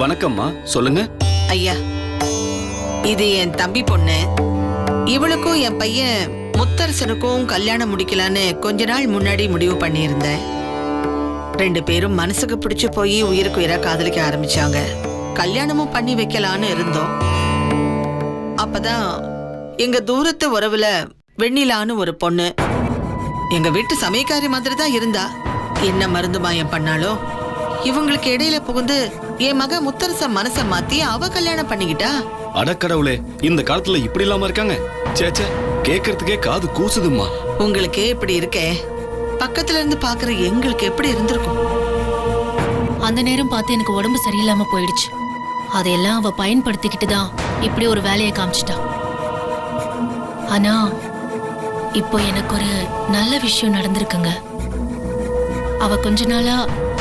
வணக்கம்மா, சொல்லுங்க. ஐயா, இது என் தம்பி பொண்ணு. இவளுக்கும் என் பையன் முத்தரசனுக்கும் கல்யாணம் முடிக்கலான்னு கொஞ்ச நாள் முன்னாடி முடிவு பண்ணியிருந்தேன். 2 பேரும் மனசுக்கு பிடிச்சு போய் உயிருக்கு உயிரா காதலிக்க ஆரம்பிச்சாங்க. கல்யாணமும் பண்ணி வைக்கலான்னு இருந்தோம். அப்பதான் எங்க தூரத்து உறவுல வெண்ணிலான்னு ஒரு பொண்ணு எங்க வீட்டு சமயக்காரி மாதிரி தான் இருந்தா. என்ன மருந்து மாயம் பண்ணாலோ இவங்களுக்கு இடையில புகுந்து என் மக முத்தரச மனச மாத்தி அவ கல்யாணம் பண்ணிக்கிட்டா. அடக்கடவுளே, இந்த காலத்துல இப்படி இல்லாம இருக்காங்க. சேச்சே, கேக்குறதுக்கே காது கூசுதும்மா. உங்களுக்கே இப்படி இருக்கே, பக்கத்துல இருந்து பாக்குற எங்களுக்கு எப்படி இருந்திருக்கும்? அந்த நேரம் பார்த்து எனக்கு உடம்பு சரியில்லாம போயிடுச்சு. அதையெல்லாம் அவ பயன்படுத்திக்கிட்டு தான் இப்படி ஒரு வேலையை காமிச்சிட்டா. ஆனா இப்போ எனக்கு ஒரு நல்ல விஷயம் நடந்திருக்குங்க. அவ கொஞ்ச நாளா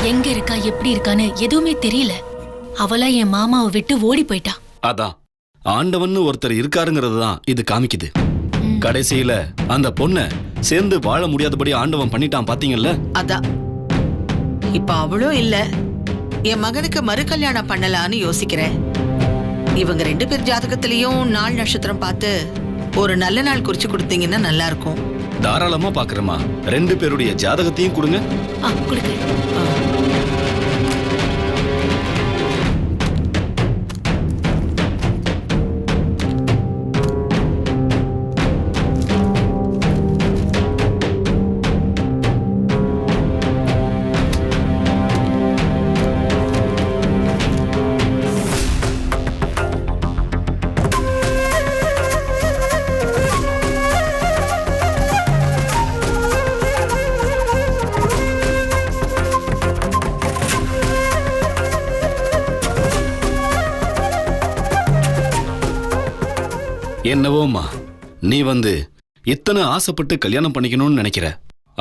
எங்க இருக்கா எப்படி இருக்கான்னு எதுவுமே தெரியல. அவளா என் மாமாவை விட்டு ஓடி போயிட்டா. அதான் ஆண்டவன் ஒருத்தர் இருக்காருங்கிறது தான் இது காமிக்குது. கடைசியில அந்த பொண்ண சேர்ந்து வாழ முடியாதபடி ஆண்டவன் பண்ணிட்டான், பாத்தீங்கல்ல? அதான் இப்ப அவளும் இல்ல. என் மகனுக்கு மறு கல்யாணம் பண்ணலான்னு யோசிக்கிறேன். இவங்க 2 பேர் ஜாதகத்திலயும் நாள் நட்சத்திரம் பார்த்து ஒரு நல்ல நாள் குறிச்சு கொடுத்தீங்கன்னா நல்லா இருக்கும். தாராளமா பாக்குறேம்மா. 2 பேருடைய ஜாதகத்தையும் கொடுங்க. கொடுக்குறேன். என்னவோம்மா, நீ இத்தனை ஆசைப்பட்டு கல்யாணம் பண்ணிக்கணும்னு நினைக்கிற.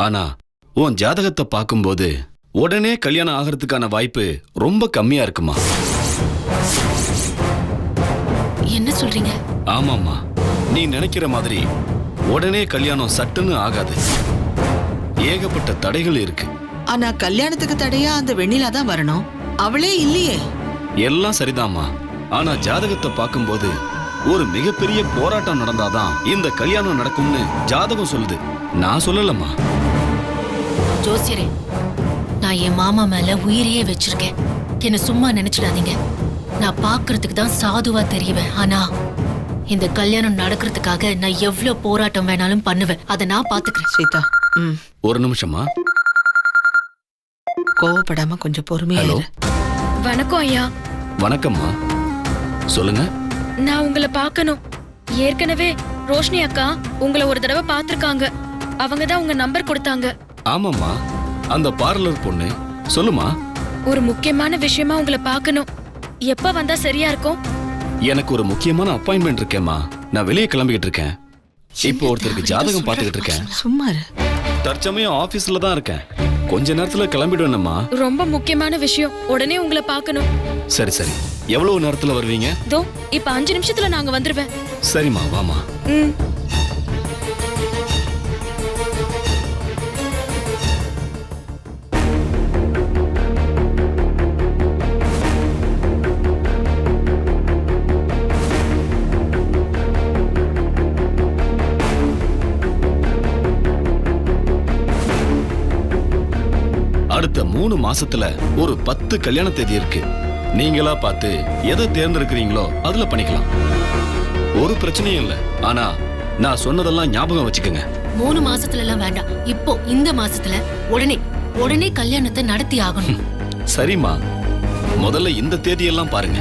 ஆனா உன் ஜாதகத்தை பார்க்கும்போது உடனே கல்யாணம் ஆகிறதுக்கான வாய்ப்பு ரொம்ப கம்மியா இருக்குமா. என்ன சொல்றீங்க? ஆமாம்மா, நீ நினைக்கிற மாதிரி உடனே கல்யாணம் சட்டுன்னு ஆகாது. ஏகப்பட்ட தடைகள் இருக்கு. ஆனா கல்யாணத்துக்கு தடையா அந்த வெண்ணிலா தான் வரணும். அவளே இல்லையே. எல்லாம் சரிதாம்மா. ஆனா ஜாதகத்தை பார்க்கும்போது ஒரு மிகப்பெரிய போராட்டம் நடந்தாதான் இந்த கல்யாணம் நடக்கும்னு ஜாதகம் சொல்லுது. நான் சொல்லலம்மா. ஜோசியரே, நான் என் மாமா மேல உயிரையே வச்சிருக்கேன். என்ன சும்மா நினைச்சிடாதீங்க. நான் பாக்குறதுக்கு தான் சாதுவா தெரியுவேன். ஆனா இந்த கல்யாணம் நடக்கிறதுக்காக நான் எவ்வளவு போராட்டம் வேணாலும் பண்ணுவேன். அதை நான் பாத்துக்கிறேன். சீதா, ஒரு நிமிஷமா. கோவப்படாம கொஞ்சம் பொறுமையா இரு. வணக்கம் ஐயா. வணக்கம்மா, சொல்லுங்க. நான் உங்களை பார்க்கணும். ஏற்கனவே ரோஷினி அக்கா உங்களை ஒரு தடவை பார்த்திருக்காங்க. அவங்க தான் உங்க நம்பர் கொடுத்தாங்க. ஆமாம்மா, அந்த பார்லர் பொண்ணு. சொல்லுமா. ஒரு முக்கியமான விஷயமா உங்களை பார்க்கணும். எப்ப வந்தா சரியா இருக்கும்? எனக்கு ஒரு முக்கியமான அப்பாயின்மெண்ட் இருக்கேம்மா. நான் வெளியே கிளம்பிக்கிட்டு இருக்கேன். இப்போ ஒருத்தருக்கு ஜாதகம் பார்த்துக்கிட்டு இருக்கேன். சும்மா தற்சமயம் ஆபீஸ்ல தான் இருக்கேன். கொஞ்ச நேரத்துல கிளம்பிடுவேன்மா. ரொம்ப முக்கியமான விஷயம். உடனே உங்களை பார்க்கணும். சரி சரி. எவ்வளவு நேரத்துல வருவீங்க? தோ இப்ப 5 நிமிஷத்துல நாங்க வந்துருவேன். சரிம்மா, வாமா. அடுத்த 3 மாசத்துல ஒரு 10 கல்யாண தேதி இருக்கு. நீங்களா பார்த்து எதை தேர்ந்தெடுக்கிறீங்களோ அதுல பண்ணிக்கலாம். ஒரு பிரச்சனையும் இல்ல. ஆனா நான் சொன்னதெல்லாம் ஞாபகம் வச்சுக்கோங்க. 3 மாசத்துல எல்லாம் வேண்டாம். இப்போ இந்த மாசத்துல உடனே கல்யாணத்தை நடத்தி ஆகணும். சரிம்மா, முதல்ல இந்த தேதியெல்லாம் பாருங்க.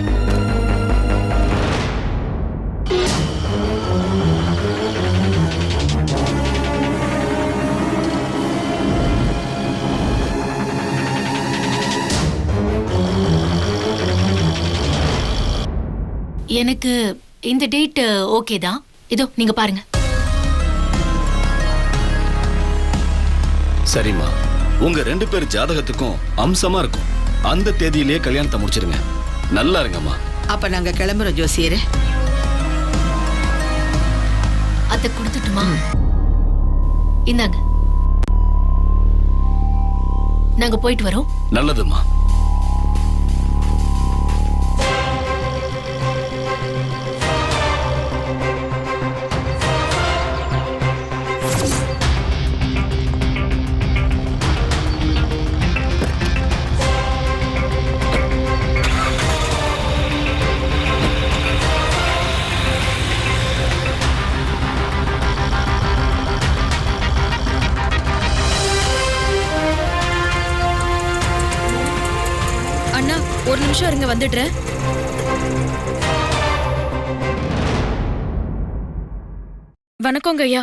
எனக்கு இந்த டேட் ஓகே தான். இதோ நீங்க பாருங்க. சரிம்மா, உங்க 2 பேர் ஜாதகத்துக்கும் அம்சமா இருக்கும். அந்த தேதியிலேயே கல்யாணத்தை முடிச்சிருங்க. நல்லா இருங்கம்மா. அப்ப நாங்க கிளம்புறோம் ஜோசியரே. அத கொடுத்துட்டுமா? இந்தாங்க, நாங்க போயிட்டு வரோம். நல்லதுமா. ஒரு நிமிஷம் இருங்க, வந்துடுறேன். வணக்கங்க ஐயா.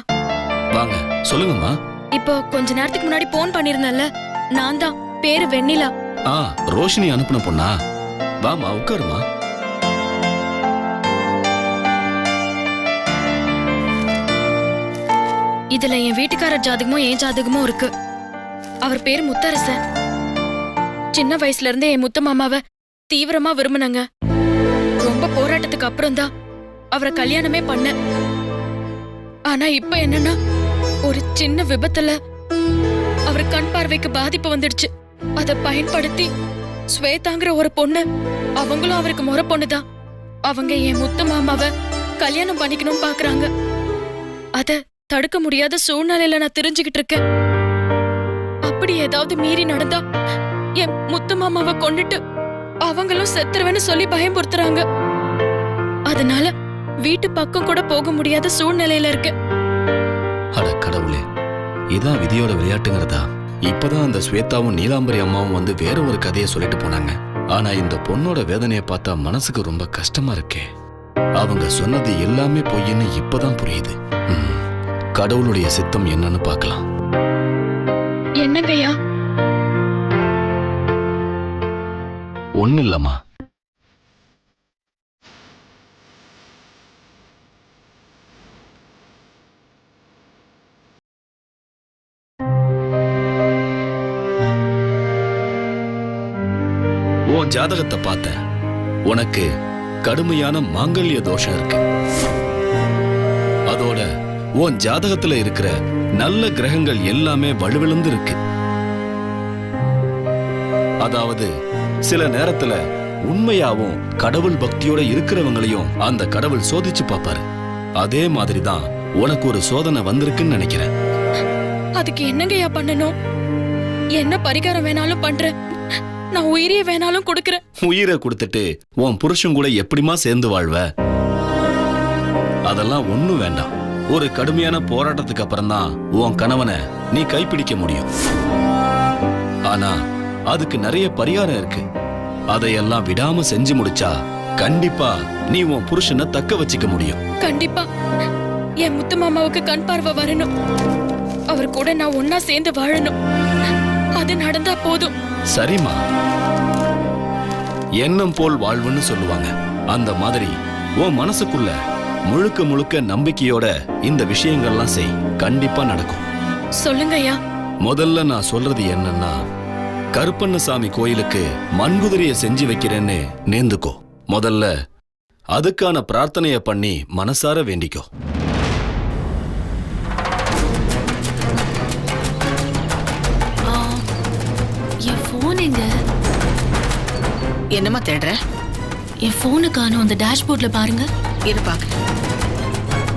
வாங்க, சொல்லுங்கம்மா. இப்போ கொஞ்ச நேரத்துக்கு முன்னாடி போன் பண்ணிருந்தேன்ல, நான் தான். பேரு வெண்ணிலா. ஆ, ரோஷினி அனுப்புன பொண்ணா? வாமா, உட்காருமா. இதுல என் வீட்டுக்காரர் ஜாதகமும் என் ஜாதகமும் இருக்கு. அவர் பேரு முத்தரசன். சின்ன வயசுல இருந்தே என் முத்த மாமாவை தீவிரமா விரும்பினங்க. ரொம்ப போராட்டத்துக்கு அப்புறம் தான் அவரை கல்யாணமே பண்ண. ஆனா இப்ப என்னன்னா, ஒரு சின்ன விபத்துல அவர் கண் பார்வைக்கு பாதிப்பு வந்துடுச்சு. அத பயன்படுத்தி ஸ்வேதாங்கிற ஒரு பொண்ணு, அவங்களும் அவருக்கு முறை பொண்ணுதான், அவங்க என் முத்த மாமாவை கல்யாணம் பண்ணிக்கணும் பாக்குறாங்க. அத தடுக்க முடியாத சூழ்நிலையில நான் தெரிஞ்சுக்கிட்டு இருக்கேன். அப்படி ஏதாவது மீறி நடந்தா என் முத்து மாமாவை கொண்டுட்டு அவங்களும் செத்துருவேன்னு சொல்லி பயம்புறுத்துறாங்க. அதனால வீட்டு பக்கம் கூட போக முடியாத சூழ்நிலையில இருக்கு. அட கடவுளே, இதான் விதியோட விளையாட்டுங்கிறதா? இப்பதான் அந்த ஸ்வேதாவும் நீலாம்பரி அம்மாவும் வந்து வேற ஒரு கதையை சொல்லிட்டு போனாங்க. ஆனா இந்த பொண்ணோட வேதனையை பார்த்தா மனசுக்கு ரொம்ப கஷ்டமா இருக்கே. அவங்க சொன்னது எல்லாமே பொய்ன்னு இப்பதான் புரியுது. கடவுளுடைய சித்தம் என்னன்னு பார்க்கலாம். என்னங்கய்யா? ஒண்ணு இல்லம்மா. உன் ஜாதகத்தை பார்த்தேன். உனக்கு கடுமையான மாங்கல்ய தோஷம் இருக்கு. அதோட உன் ஜாதகத்துல இருக்கிற நல்ல கிரகங்கள் எல்லாமே வலுவிழந்து இருக்கு. அதாவது சில நேரத்துல உண்மையாவும் கடவுள் பக்தியோட இருக்கிறவங்களையும் அந்த கடவுள் சோதிச்சு பாப்பாரு. அதே மாதிரிதான் உனக்கு ஒரு சோதனை வந்திருக்குன்னு நினைக்கிறேன். அதுக்கு என்னங்கய்யா பண்ணணும்? என்ன பரிகாரம் வேணாலும் பண்றேன். நான் உயிரியே வேணாலும் கொடுக்கறேன். உயிரை கொடுத்துட்டு உன் புருஷன் கூட எப்படிமா சேர்ந்து வாழ்வ? அதெல்லாம் ஒண்ணும் வேண்டாம். ஒரு கடுமையான போராட்டத்துக்கு அப்புறம் தான் உன் கணவனை நீ கைப்பிடிக்க முடியும். ஆனா அதுக்கு நிறைய பரிகாரம் இருக்கு. அதையெல்லாம் விடாம செஞ்சு முடிச்சா கண்டிப்பா நீ உன் புருஷனை தக்க வச்சுக்க முடியும். கண்டிப்பா என் முத்து மாமாவுக்கு கண் பார்வை வரணும். அவர் கூட நான் ஒன்னா சேர்ந்து வாழணும். அது நடந்தா போதும். சரிம்மா, எண்ணம் போல் வாழ்வுன்னு சொல்லுவாங்க. அந்த மாதிரி உன் மனசுக்குள்ள முழுக்க முழுக்க நம்பிக்கையோட இந்த விஷயங்கள்லாம் செய். கண்டிப்பா நடக்கும். சொல்லுங்கய்யா. முதல்ல நான் சொல்றது என்னன்னா, கருப்பண்ணசாமி கோயிலுக்கு மண்குதிரைய செஞ்சு வைக்கிறேன்னு நேர்ந்துக்கோ. முதல்ல அதுக்கான பிரார்த்தனைய பண்ணி மனசார வேண்டிக்கோ. என் போன் எங்க? என்னம்மா தேடுற? என் போனை காணோம். அந்த டேஷ்போர்ட்ல பாருங்க. இரு பாக்க.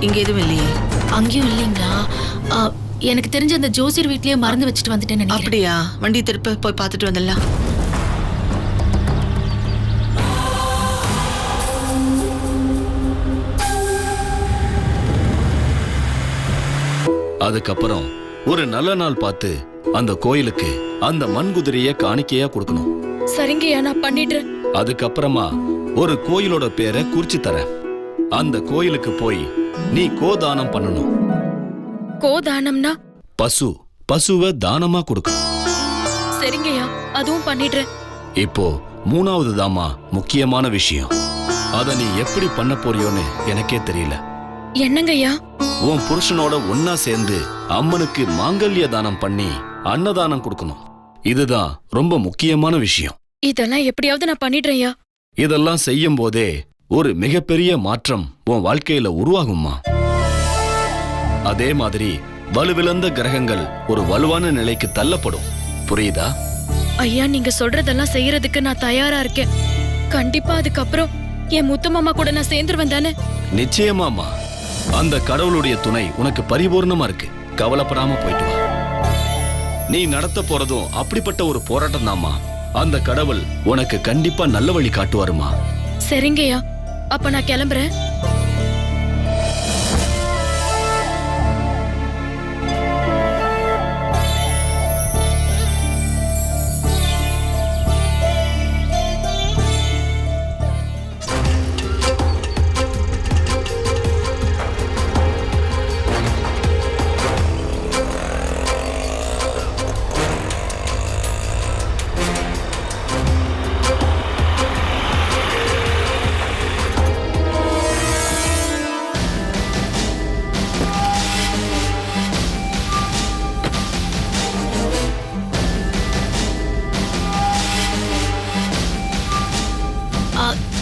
இங்க எதுவும் இல்லையே. அங்கேயும் இல்லைங்களா? எனக்கு தெரிஞ்ச அந்த ஜோசியர் வீட்லயே மறந்து வச்சுட்டு வந்துட்டேன்னு நினைக்கிறேன். அப்படியா? வண்டி திருப்ப போய் பார்த்துட்டு வந்துடலாம். அதுக்கப்புறம் ஒரு நல்ல நாள் பார்த்து அந்த கோயிலுக்கு அந்த மண்குதிரைய காணிக்கையா கொடுக்கணும். சரிங்கய்யா, நான் பண்ணிடுறேன். அதுக்கப்புறமா ஒரு கோயிலோட பேரை குறிச்சு தரேன். அந்த கோயிலுக்கு போய் நீ கோதானம் பண்ணணும். கோதானம்னா? பசுவை தானமா கொடுக்கணும். சரிங்கய்யா, அதுவும் பண்ணிடுறேன். இப்போ மூணாவது தாமா முக்கியமான விஷயம். அத நீ எப்படி பண்ண போறியோன்னு எனக்கே தெரியல. என்னங்கய்யா? உன் புருஷனோட ஒன்னா சேர்ந்து அம்மனுக்கு மாங்கல்ய தானம் பண்ணி அன்னதானம் கொடுக்கணும். இதுதான் ரொம்ப முக்கியமான விஷயம். இதெல்லாம் எப்படியாவது நான் பண்ணிடுறேன்யா. இதெல்லாம் செய்யும் போதே ஒரு மிகப்பெரிய மாற்றம் உன் வாழ்க்கையில உருவாகுமா. அதே மாதிரி வலுவிழந்த கிரகங்கள் ஒரு வலுவான நிலைக்கு தள்ளப்படும். புரியுதா? ஐயா, நீங்க சொல்றதெல்லாம் செய்யறதுக்கு நான் தயாரா இருக்கேன். கண்டிப்பா அதுக்கப்புறம் என் முத்து மாமா கூட நான் சேர்ந்துருவேன் தானே? நிச்சயமாமா. அந்த கடவுளுடைய துணை உனக்கு பரிபூர்ணமா இருக்கு. கவலைப்படாம போயிட்டு வா. நீ நடத்த போறதும் அப்படிப்பட்ட ஒரு போராட்டம் தாமா. அந்த கடவுள் உனக்கு கண்டிப்பா நல்ல வழி காட்டுவாருமா. சரிங்கய்யா, அப்ப நான் கிளம்புறேன்.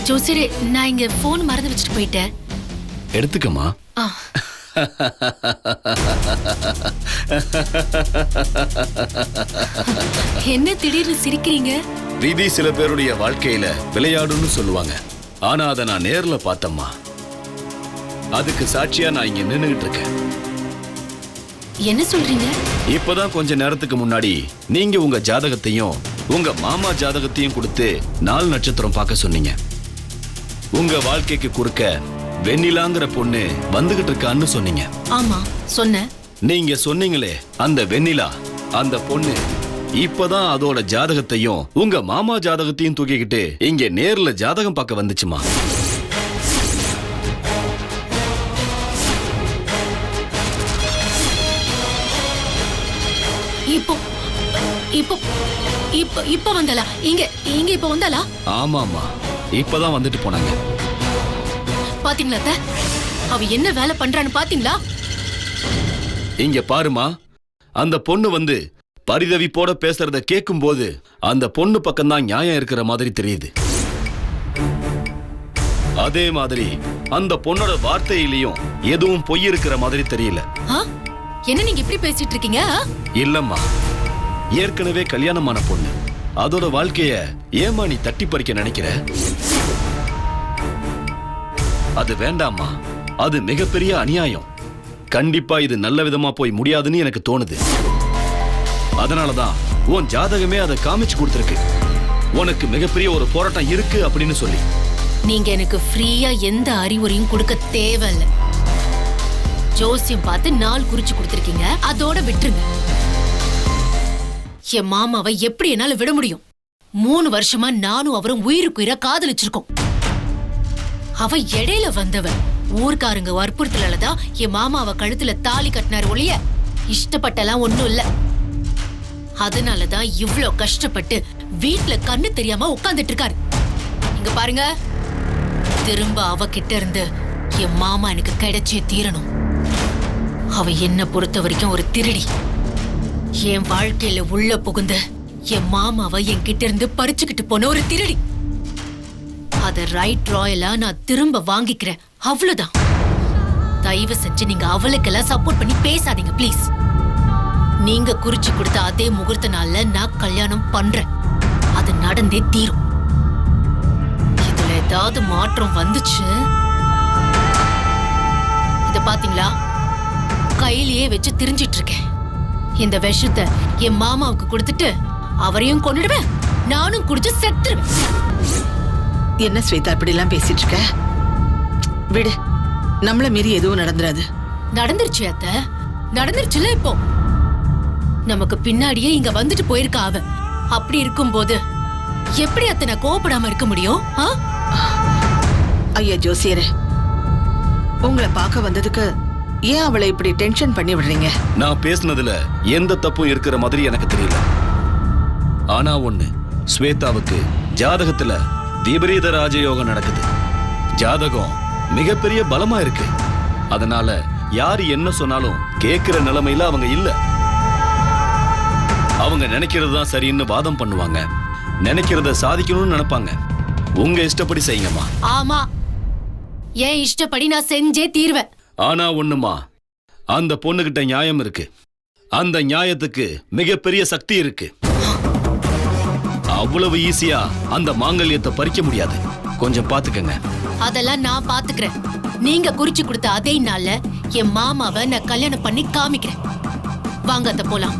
ஜோசியரே, நான் இங்க போன் மறந்து வச்சுட்டு போயிட்டேன். எடுத்துக்கம்மா. ஆ, என்ன திடீர்னு சிரிக்கிறீங்க? விதி சில பேருடைய வாழ்க்கையில விளையாடுன்னு சொல்லுவாங்க. ஆனா அதை நான் நேர்ல பார்த்தம்மா. அதுக்கு சாட்சியா நான் இங்க நின்னுகிட்டு இருக்கேன். என்ன சொல்றீங்க? இப்பதான் கொஞ்ச நேரத்துக்கு முன்னாடி நீங்க உங்க ஜாதகத்தையும் உங்க மாமா ஜாதகத்தையும் கொடுத்து 4 நட்சத்திரம் பார்க்க சொன்னீங்க. உங்க வாழ்க்கைக்கு குறுக்க வெண்ணிலாங்கிற பொண்ணு வந்துகிட்டு இருக்கான்னு சொன்னீங்க. ஆமா, சொன்னேன். நீங்க சொன்னீங்களே அந்த வெண்ணிலா, அந்த பொண்ணு இப்பதான் அதோட ஜாதகத்தையும் உங்க மாமா ஜாதகத்தையும் தூக்கிக்கிட்டு இங்க நேர்ல ஜாதகம் பார்க்க வந்துச்சுமா. இப்போ இப்போ இப்போ இப்போ வந்தாளா? இங்க இங்க இப்போ வந்தாளா? ஆமாமா, இப்பதான் வந்துட்டு போனாங்க. பாத்தீங்களா அத்தை? அவ என்ன வேலை பண்றான்னு பாத்தீங்களா? இங்க பாருமா, அந்த பொண்ணு வந்து பரிதவிப்போட பேசுறத கேட்கும் போது அந்த பொண்ணு பக்கம்தான் நியாயம் இருக்கிற மாதிரி தெரியுது. அதே மாதிரி அந்த பொண்ணோட வார்த்தையிலையும் எதுவும் பொய் இருக்கிற மாதிரி தெரியல. ஆ? என்ன நீங்க இப்படி பேசிட்டு இருக்கீங்க? ஆ? இல்லம்மா, ஏற்கனவே கல்யாணமான பொண்ணு, அதோட வாழ்க்கைய ஏமா நீ தட்டி பறிக்க நினைக்கிற? அது வேண்டாமா, அது மிகப்பெரிய அநியாயம். கண்டிப்பா இது நல்ல விதமா போய் முடியாதுன்னு எனக்கு தோணுது. அதனாலதான் உன் ஜாதகமே அதை காமிச்சு கொடுத்திருக்கு. உனக்கு மிகப்பெரிய ஒரு போராட்டம் இருக்கு அப்படின்னு சொல்லி. நீங்க எனக்கு ஃப்ரீயா எந்த அறிவுரையும் கொடுக்க தேவையில்ல. ஜோசியம் பார்த்து நாள் குறிச்சு கொடுத்திருக்கீங்க, அதோட விட்டுருங்க. என் மாமாவை எப்படி என்னால விட முடியும்? 3 வருஷமா நானும் அவரும் உயிருக்குயிரா காதலிச்சிருக்கோம். அவ இடையில வந்தவ. ஊர்க்காரங்க வற்புறுத்தலதான் என் மாமாவை கழுத்துல தாலி கட்டினார் ஒழிய இஷ்டப்பட்டெல்லாம் ஒண்ணும் இல்ல. அதனாலதான் இவ்ளோ கஷ்டப்பட்டு வீட்டுல கண்ணு தெரியாம உட்கார்ந்துட்டு இருக்காரு. இங்க பாருங்க, திரும்ப அவ கிட்ட இருந்து என் மாமா எனக்கு கிடைச்சே தீரணும். அவ என்ன பொறுத்த வரைக்கும் ஒரு திருடி. என் வாழ்க்கையில உள்ள புகுந்து என் மாமாவை என்கிட்ட இருந்து பறிச்சுக்கிட்டு போன ஒரு திருடி. அத ரைட் ராயலா நான் திரும்ப வாங்கிக்கிறேன், அவ்வளவுதான். தயவு செஞ்சு நீங்க அவளுக்கெல்லாம் சப்போர்ட் பண்ணி பேசாதீங்க ப்ளீஸ். நீங்க குறிச்சு கொடுத்த அதே முகூர்த்த நாள்ல நான் கல்யாணம் பண்றேன். அது நடந்தே தீரும். இதுல ஏதாவது மாற்றம் வந்துச்சு, இத பாத்தீங்களா, கையிலேயே வச்சு திரிஞ்சிட்டு இருக்கேன். இந்த விஷத்தை என் மாமாவுக்கு கொடுத்துட்டு அவரையும் கொன்னுடுவேன், நானும் குடிச்சு செத்துருவேன். என்ன ஸ்வேதா இப்படி எல்லாம் பேசிட்டு இருக்க? விடு, நம்மள மீறி எதுவும் நடந்துராது. நடந்துருச்சு அத்தை, நடந்துருச்சுல. இப்போ நமக்கு பின்னாடியே இங்க வந்துட்டு போயிருக்கா அவ. அப்படி இருக்கும்போது எப்படி அத்தை நான் கோவப்படாம இருக்க முடியும்? ஐயா ஜோசியரே, உங்களை பார்க்க வந்ததுக்கு ஏன் அவளை இப்படி டென்ஷன் பண்ணி விடுறீங்க? நான் பேசுனதுல எந்த தப்பும் இருக்கிற மாதிரி எனக்கு தெரியல. ஆனா ஒண்ணு, ஸ்வேதாவுக்கு ஜாதகத்துல விபரீத ராஜயோகம் நடக்குது. ஜாதகம் மிகப்பெரிய பலமா இருக்கு. அதனால யாரு என்ன சொன்னாலும் கேட்கிற நிலைமையில அவங்க இல்ல. அவங்க நினைக்கிறது தான் சரின்னு வாதம் பண்ணுவாங்க, நினைக்கிறத சாதிக்கணும்னு நினைப்பாங்க. உங்க இஷ்டப்படி செய்யுங்கம்மா. ஆமா, ஏன் இஷ்டப்படி நான் செஞ்சே தீர்வேன். ஆனா ஒண்ணுமா, அந்த பொண்ணுகிட்ட நியாயம் இருக்கு. அந்த நியாயத்துக்கு மிகப்பெரிய சக்தி இருக்கு. அவ்வளவு ஈஸியா அந்த மாங்கல்யத்தை பறிக்க முடியாது. கொஞ்சம் பாத்துக்கங்க. அதெல்லாம் நான் பாத்துக்கிறேன். நீங்க குறிச்சு கொடுத்த அதே நாள்ல என் மாமாவை நான் கல்யாணம் பண்ணி காமிக்கிறேன். வாங்க அத்தை போலாம்.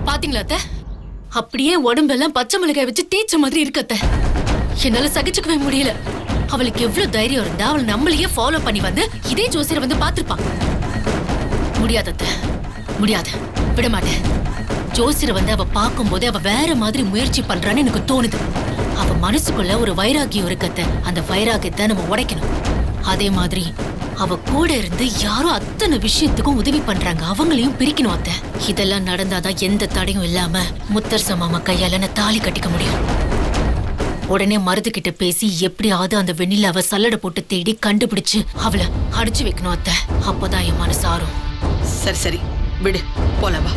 பாத்தீங்களா அத்தை, அப்படியே உடம்பெல்லாம் பச்சை மிளகாய் வச்சு தேய்ச்ச மாதிரி இருக்கு அத்தை. என்னால சகிச்சுக்கவே முடியல. அவளுக்கு எவ்வளவு தைரியம் இருந்தா அவள் நம்மளையே ஃபாலோ பண்ணி வந்து இதே ஜோசியரை வந்து பாத்துருப்பான். முடியாது அத்தை, முடியாது, விட மாட்டேன். ஜோசியரை வந்து அவ பார்க்கும் போது அவ வேற மாதிரி முயற்சி பண்றான்னு எனக்கு தோணுது. அவ மனசுக்குள்ள ஒரு வைராகியம் இருக்கத்த, அந்த வைராகியத்தை நம்ம உடைக்கணும். அதே மாதிரி அவ கூட இருந்து யாரும் அத்தனை விஷயத்துக்கும் உதவி பண்றாங்க, அவங்களையும் பிரிக்கணும் அத்தை. இதெல்லாம் நடந்தாதான் எந்த தடையும் இல்லாம முத்தரச மாமா கையால நான் தாலி கட்டிக்க முடியும். உடனே மருது கிட்ட பேசி எப்படியாவது அந்த வெண்ணிலாவை சல்லடை போட்டு தேடி கண்டுபிடிச்சு அவளை அடிச்சு வைக்கணும் அத்தை. அப்பதான் என் மனசு ஆறும். சரி சரி விடு, போலாம் வா.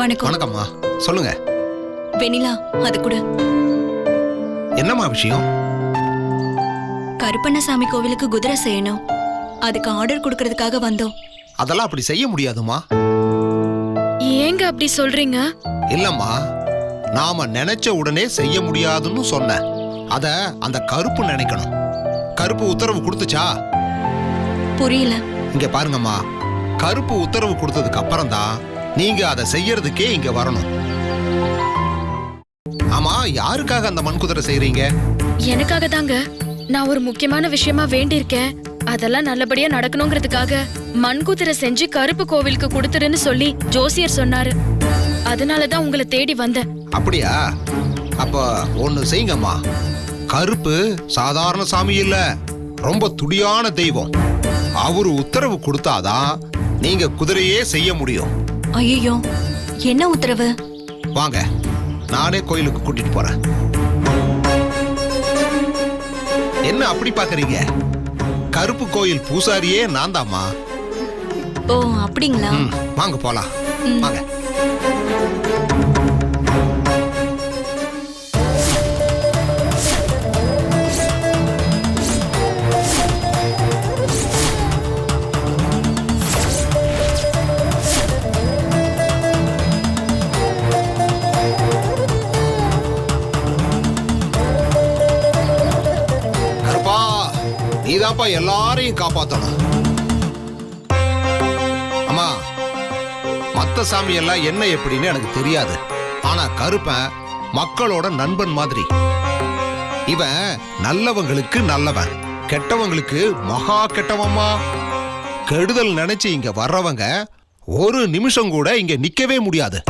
வணக்கம். வணக்கம்மா, சொல்லுங்க. வெண்ணிலா, அது கூட. என்னம்மா விஷயம்? கருப்பண்ணசாமி கோவிலுக்கு குதிரை செய்யணும். அதுக்கு ஆர்டர் கொடுக்கறதுக்காக வந்தோம். அதெல்லாம் அப்படி செய்ய முடியாதுமா. ஏங்க அப்படி சொல்றீங்க? இல்லம்மா, நாம நினைச்ச உடனே செய்ய முடியாதுன்னு சொன்னேன். அத அந்த கருப்பு நினைக்கணும். கருப்பு உத்தரவு கொடுத்துச்சா? புரியல. இங்க பாருங்கம்மா, கருப்பு உத்தரவு கொடுத்ததுக்கு அப்புறம் தான் நீங்க அதை செய்யறதுக்கே இங்க வரணும். ஆமா, யாருக்காக அந்த மண் குதிரை செய்றீங்க? எனக்காக தாங்க. நான் ஒரு முக்கியமான விஷயமா வேண்டியிருக்கேன். அதெல்லாம் நல்லபடியா நடக்கணுங்கிறதுக்காக மண்குதிரை செஞ்சு கருப்பு கோவிலுக்கு கொடுத்துருன்னு சொல்லி ஜோசியர் சொன்னாரு. அதனாலதான் உங்களை தேடி வந்தேன். அப்படியா? அப்ப ஒண்ணு செய்யுங்கம்மா. கருப்பு சாதாரண சாமி இல்ல, ரொம்ப துடியான தெய்வம். அவரு உத்தரவு கொடுத்தாதான் நீங்க குதிரையே செய்ய முடியும். ஐயோ, என்ன உத்தரவு? வாங்க, நானே கோயிலுக்கு கூட்டிட்டு போறேன். என்ன அப்படி பாக்குறீங்க? கருப்பு கோயில் பூசாரியே நான் தாம்மா. ஓ, அப்படிங்களா? வாங்க போலாம். வாங்க. நீதான்ப்பா எல்லாரையும் காப்பாத்தணும். அம்மா, மத்த சாமி எல்லாம் என்ன எப்படின்னு எனக்கு தெரியாது. ஆனா கருப்பன் மக்களோட நண்பன் மாதிரி. இவன் நல்லவங்களுக்கு நல்லவன், கெட்டவங்களுக்கு மகா கெட்டவம்மா. கெடுதல் நினைச்சு இங்க வர்றவங்க ஒரு நிமிஷம் கூட இங்க நிக்கவே முடியாது.